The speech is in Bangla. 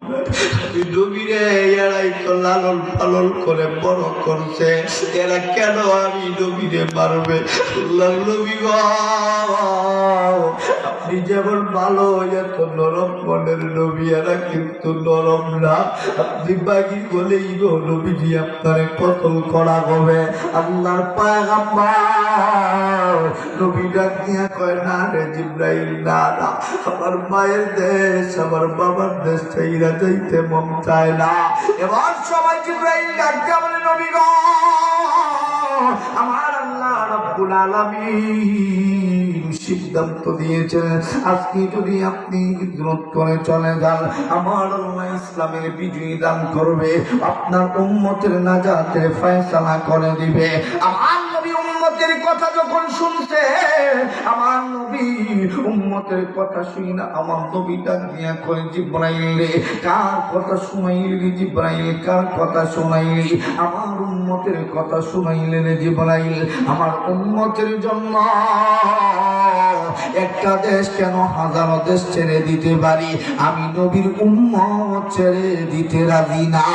নবীরে এরাই তো লালন পালন করে বড় করছে, এরা কেন আমি নবীরে মারবে? নবী গো, আপনি যেমন ভালো এত নরম মনের নবী, এরা কিন্তু নরম না। আপনি বাগি বলেই গো নবীজি আপনারে কতল করা হবে। আল্লাহর পয়গম্বর নবী ডাক দিয়া কয়, না রে জিবরাইল, না না, আমার মায়ের দেশ, আমার বাবার দেশ ছাইরা যাইতে মন চায় না। এবার সবাই জিবরাইল ডাক দিয়া বলে, নবী গো, আমার আল্লাহ রাব্বুল আলামিন সিদ্ধান্ত দিয়েছেন, আজকে যদি আপনি হিজরত করে চলে যান, আমার আল্লাহ ইসলামের বিজয়ী দান করবে, আপনার উম্মতের নাজাতের ফয়সালা করে দিবে। আমার নবী উম্মতের কথা যখন শুনছে, আমার নবী উম্মতের কথা শুনি না, আমার নবী ডাক দিয়া কয়, জিবরাইল রে, কার কথা শুনাইলি জিবরাইল, কার কথা শুনাইলি? আমার উম্মতের কথা শুনাইলে রে জিবরাইল, আমার উম্মতের জন্য একটা দেশ কেন হাজারো দেশ ছেড়ে দিতে পারি, আমি নবীর উম্মত ছেড়ে দিতে রাজি না।